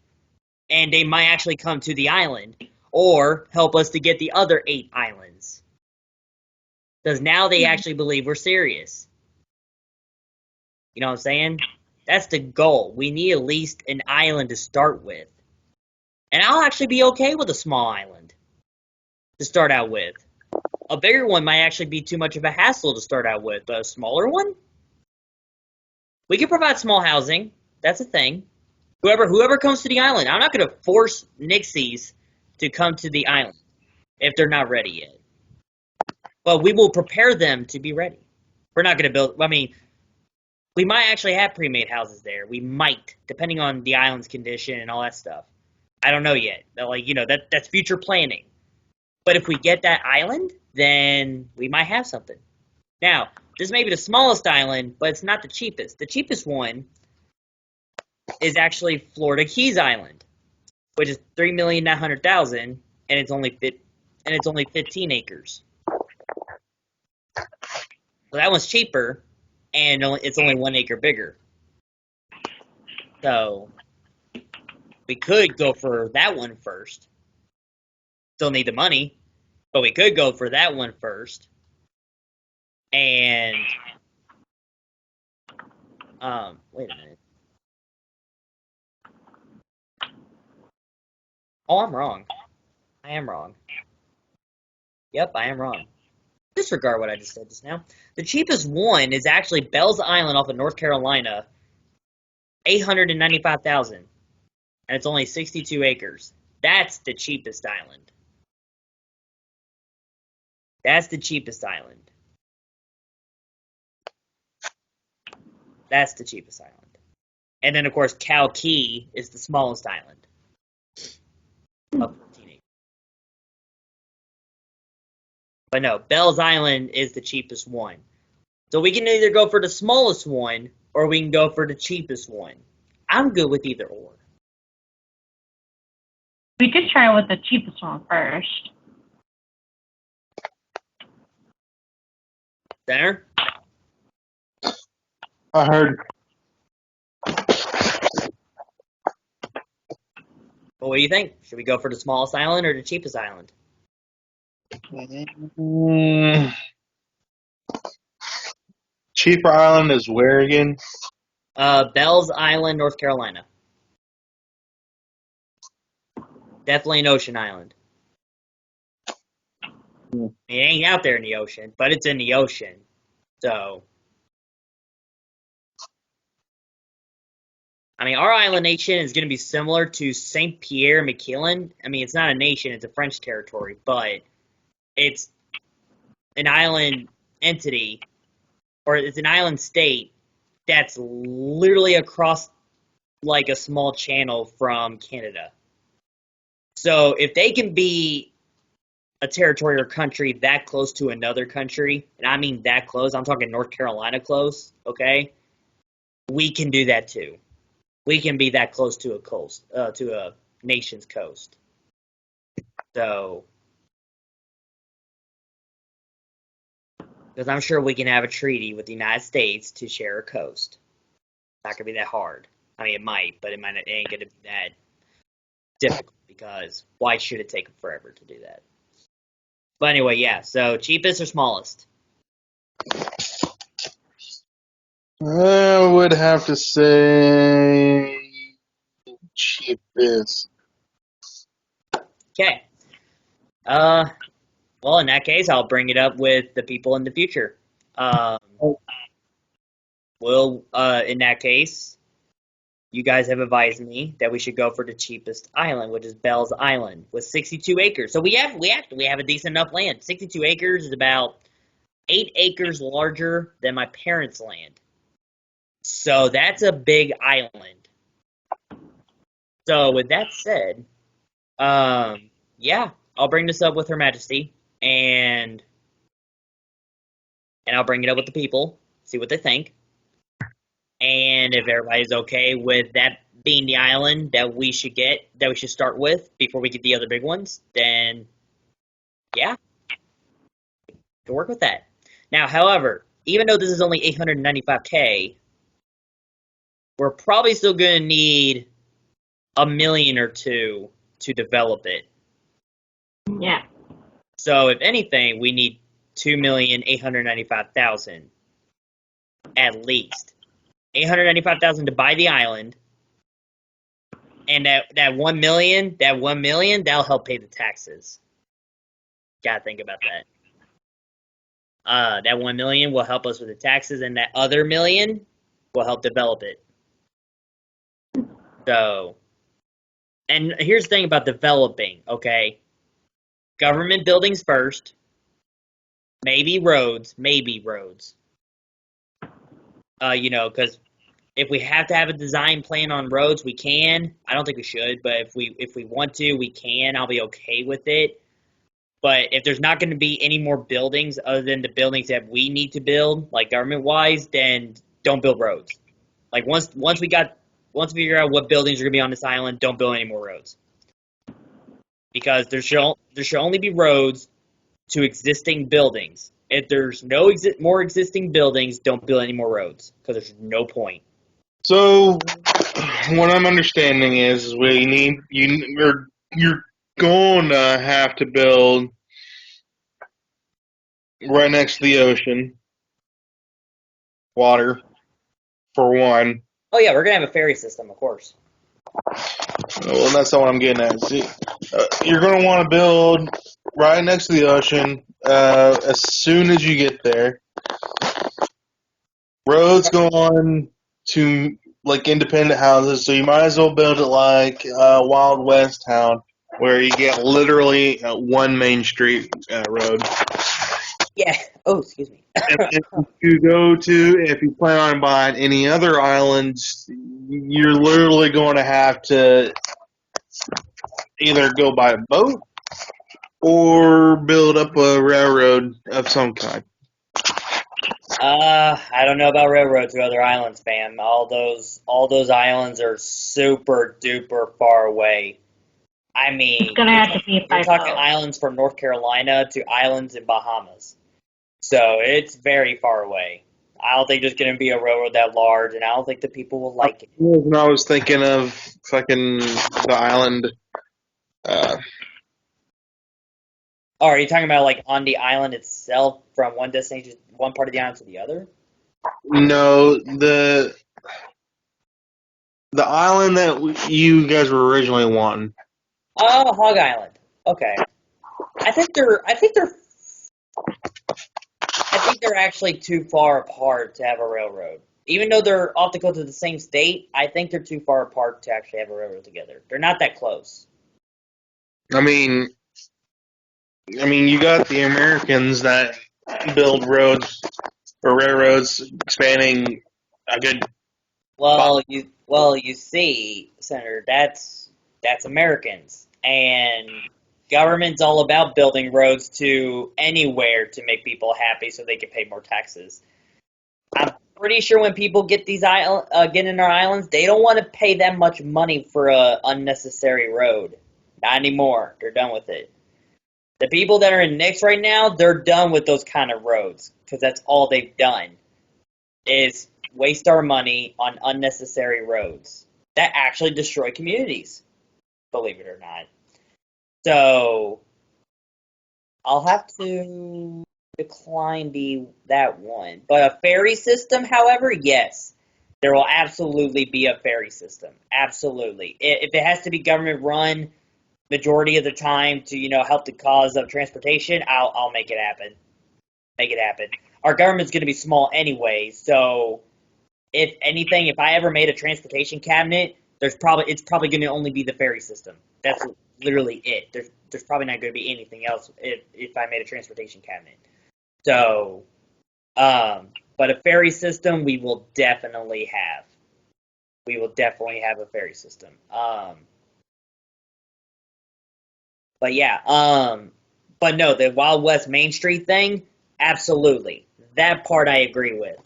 and they might actually come to the island or help us to get the other 8 islands. Because now they actually believe we're serious. You know what I'm saying? That's the goal. We need at least an island to start with. And I'll actually be okay with a small island to start out with. A bigger one might actually be too much of a hassle to start out with, but a smaller one? We can provide small housing. That's a thing. Whoever comes to the island, I'm not going to force Nixies to come to the island if they're not ready yet. But we will prepare them to be ready. We're not going to build, I mean, we might actually have pre-made houses there. We might, depending on the island's condition and all that stuff. I don't know yet. Like, that's future planning. But if we get that island, then we might have something. Now, this may be the smallest island, but it's not the cheapest. The cheapest one is actually Florida Keys Island, which is $3,900,000, and it's only 15 acres. So that one's cheaper, and it's only 1 acre bigger. So we could go for that one first. Still need the money, but we could go for that one first. And wait a minute. Oh, I'm wrong. I am wrong. Yep, I am wrong. Disregard what I just said just now. The cheapest one is actually Bell's Island off of North Carolina, $895,000, and it's only 62 acres. That's the cheapest island. That's the cheapest island. That's the cheapest island. And then, of course, Cow Key is the smallest island of 14 acres. But no, Bell's Island is the cheapest one. So we can either go for the smallest one or we can go for the cheapest one. I'm good with either or. We could try with the cheapest one first. Center? I heard. Well, what do you think? Should we go for the smallest island or the cheapest island? Cheaper island is where again? Bell's Island, North Carolina. Definitely an ocean island. It ain't out there in the ocean, but it's in the ocean. So, I mean, our island nation is going to be similar to Saint Pierre Miquelon. I mean, it's not a nation, it's a French territory, but it's an island entity, or it's an island state that's literally across like a small channel from Canada. So if they can be a territory or country that close to another country, and I mean that close, I'm talking North Carolina close, okay? We can do that too. We can be that close to a coast, to a nation's coast. So, because I'm sure we can have a treaty with the United States to share a coast. It's not gonna be that hard. I mean, it might, but it ain't gonna be that difficult because why should it take forever to do that? But anyway, yeah. So cheapest or smallest? I would have to say cheapest. Okay. Well, in that case, I'll bring it up with the people in the future. In that case, you guys have advised me that we should go for the cheapest island, which is Bell's Island, with 62 acres. So we have a decent enough land. 62 acres is about 8 acres larger than my parents' land. So that's a big island. So with that said, yeah, I'll bring this up with Her Majesty, and I'll bring it up with the people, see what they think, and if everybody's okay with that being the island that we should start with before we get the other big ones, then yeah, can work with that. Now, however, even though this is only 895K, we're probably still going to need a million or two to develop it. Yeah. So if anything, we need 2,895,000 at least. 895,000 to buy the island, and that 1 million, that'll help pay the taxes. Gotta think about that. That 1 million will help us with the taxes, and that other million will help develop it. So, and here's the thing about developing, okay? Government buildings first, maybe roads. Because if we have to have a design plan on roads, we can. I don't think we should, but if we want to, we can. I'll be okay with it. But if there's not going to be any more buildings other than the buildings that we need to build, like government-wise, then don't build roads. Like once we figure out what buildings are going to be on this island, don't build any more roads. Because there should only be roads to existing buildings. If there's no more existing buildings, don't build any more roads because there's no point. So, what I'm understanding is you're going to have to build right next to the ocean, water, for one. Oh yeah, we're gonna have a ferry system, of course. Well, that's not what I'm getting at. See, you're going to want to build right next to the ocean as soon as you get there. Roads go on to like independent houses, so you might as well build it like Wild West town, where you get literally one main street road. Yeah. Oh, excuse me. And if you plan on buying any other islands, you're literally going to have to either go by a boat or build up a railroad of some kind. I don't know about railroads to other islands, fam. All those islands are super duper far away. I mean, It's gonna have to be by you're talking boat. islands from North Carolina to islands in Bahamas. So it's very far away. I don't think there's going to be a railroad that large, and I don't think the people will like it. I was thinking of fucking the island. Oh, are you talking about like on the island itself from one destination, one part of the island to the other? No, the island that you guys were originally wanting. Oh, Hog Island. Okay. I think they're actually too far apart to have a railroad. Even though they're off the coast of the same state, I think they're too far apart to actually have a railroad together. They're not that close. I mean, you got the Americans that build roads or railroads spanning a good. Well, you see, Senator, that's Americans, and government's all about building roads to anywhere to make people happy so they can pay more taxes. I'm pretty sure when people get get in our islands, they don't want to pay that much money for a unnecessary road. Not anymore. They're done with it. The people that are in Nix right now, they're done with those kind of roads because that's all they've done is waste our money on unnecessary roads that actually destroy communities, believe it or not. So I'll have to decline that one. But a ferry system, however, yes. There will absolutely be a ferry system. Absolutely. If it has to be government run majority of the time to, help the cause of transportation, I'll make it happen. Make it happen. Our government's going to be small anyway, so if anything, if I ever made a transportation cabinet, it's probably going to only be the ferry system. That's literally it. There's probably not going to be anything else if I made a transportation cabinet. So, But a ferry system, we will definitely have. We will definitely have a ferry system. But yeah, but no, the Wild West Main Street thing, absolutely. That part I agree with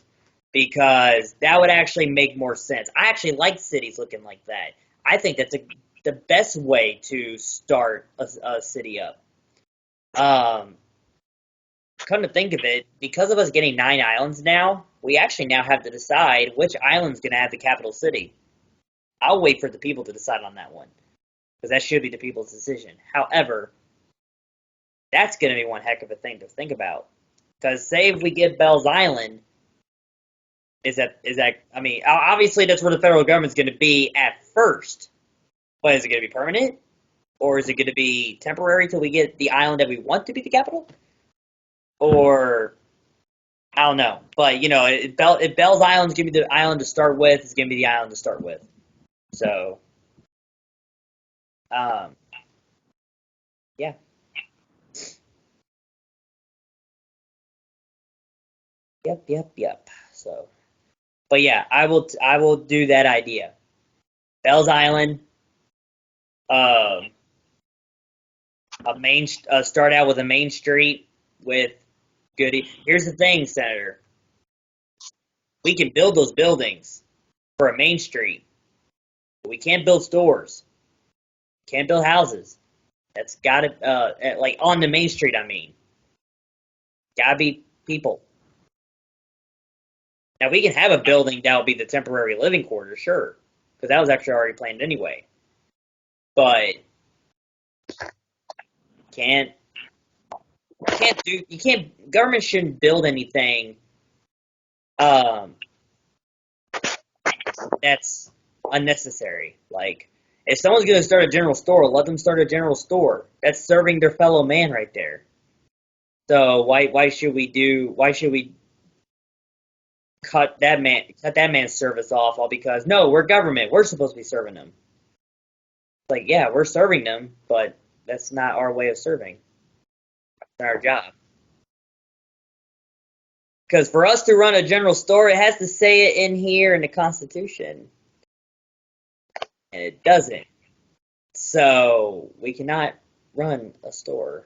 because that would actually make more sense. I actually like cities looking like that. I think that's the best way to start a city up. Um, Come to think of it, because of us getting 9 islands now, we actually now have to decide which island's going to have the capital city. I'll wait for the people to decide on that one because that should be the people's decision. However, that's going to be one heck of a thing to think about. Because say if we get Bell's Island, is that? I mean, obviously that's where the federal government's going to be at first. But is it going to be permanent, or is it going to be temporary till we get the island that we want to be the capital? Or I don't know. But you know, if Bell's Island's going to be the island to start with, it's going to be the island to start with. So, um, yeah. Yep. So, but yeah, I will do that idea. Bell's Island, um, start out with a main street with goody. Here's the thing, Senator. We can build those buildings for a main street, but we can't build stores. Can't build houses. That's got to like on the main street. I mean, gotta be people. Now we can have a building that will be the temporary living quarters, sure, because that was actually already planned anyway. But can't you can't government shouldn't build anything um that's unnecessary. Like if someone's gonna start a general store, let them start a general store. That's serving their fellow man right there. So why should we cut that man's service off all because no, we're government, we're supposed to be serving them. Like yeah, we're serving them, but that's not our way of serving. It's not our job. Because for us to run a general store, it has to say it in here in the Constitution. And it doesn't. So we cannot run a store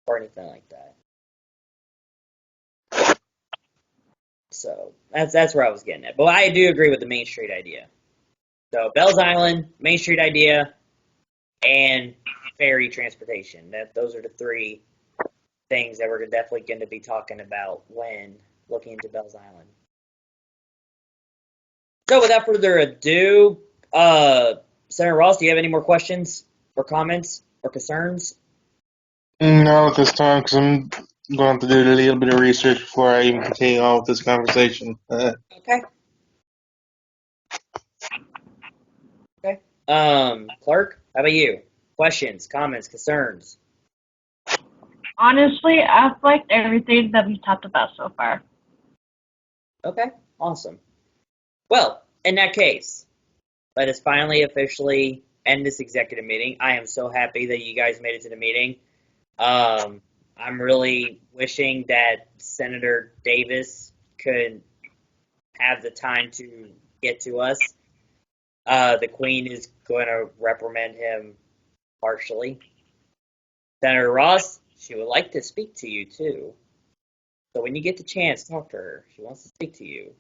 or anything like that. So that's where I was getting at. But I do agree with the Main Street idea. So Bell's Island, Main Street idea, and ferry transportation. Those are the three things that we're definitely going to be talking about when looking into Bell's Island. So without further ado, Senator Ross, do you have any more questions or comments or concerns? No, at this time, because I'm going to have to do a little bit of research before I even continue on with this conversation. Okay. Okay. Clerk, how about you? Questions, comments, concerns? Honestly, I've liked everything that we've talked about so far. Okay, awesome. Well, in that case, let us finally officially end this executive meeting. I am so happy that you guys made it to the meeting. I'm really wishing that Senator Davis could have the time to get to us. The Queen is going to reprimand him partially. Senator Ross, she would like to speak to you too. So when you get the chance, talk to her. She wants to speak to you.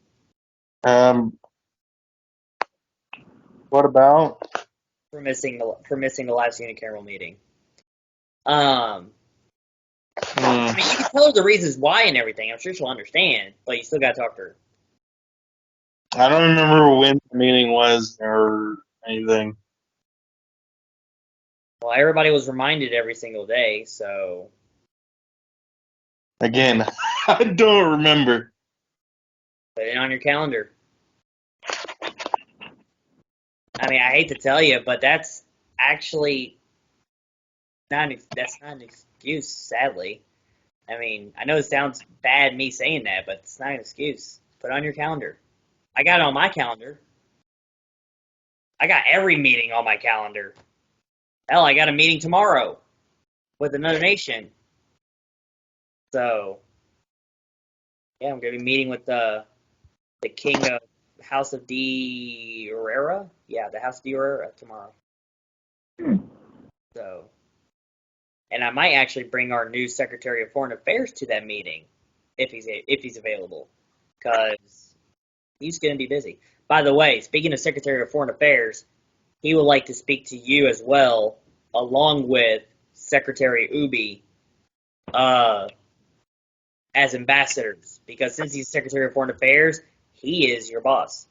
What about? For missing the last unicameral meeting. I mean, you can tell her the reasons why and everything. I'm sure she'll understand, but you still got to talk to her. I don't remember when the meeting was or anything. Well, everybody was reminded every single day, so Again, I don't remember. put it on your calendar. I mean, I hate to tell you, but that's actually that's not an excuse, sadly. I mean, I know it sounds bad me saying that, but it's not an excuse. Put it on your calendar. I got it on my calendar. I got every meeting on my calendar. Hell, I got a meeting tomorrow with another nation. So, Yeah, I'm gonna be meeting with the king of House of D Herrera. Yeah, the House of D Herrera tomorrow. Hmm. So, and I might actually bring our new Secretary of Foreign Affairs to that meeting if he's available, because he's gonna be busy. By the way, speaking of Secretary of Foreign Affairs, he would like to speak to you as well, along with Secretary Ubi, uh, as ambassadors, because since he's Secretary of Foreign Affairs, he is your boss.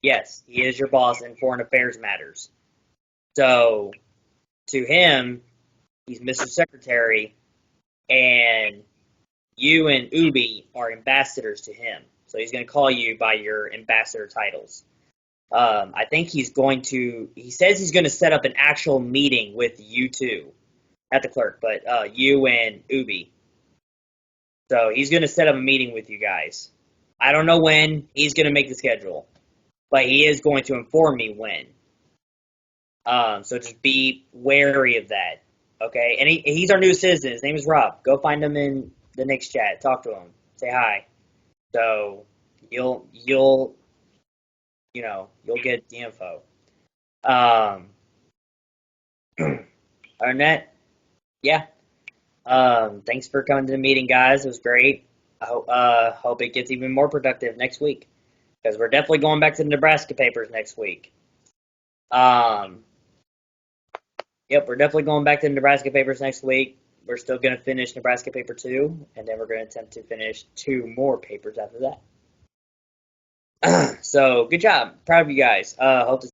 Yes, he is your boss in foreign affairs matters. So, to him, he's Mr. Secretary, and you and Ubi are ambassadors to him. So he's going to call you by your ambassador titles. I think he says he's going to set up an actual meeting with you two, not the clerk, but you and Ubi. So he's going to set up a meeting with you guys. I don't know when he's going to make the schedule, but he is going to inform me when. So just be wary of that, okay? And he's our new citizen. His name is Rob. Go find him in the next chat. Talk to him. Say hi. So you'll get the info. Other than that, yeah. Thanks for coming to the meeting, guys. It was great. I hope it gets even more productive next week, because we're definitely going back to the Nebraska papers next week. Yep, we're definitely going back to the Nebraska papers next week. We're still going to finish Nebraska paper 2, and then we're going to attempt to finish 2 more papers after that. So, good job. Proud of you guys. Hope to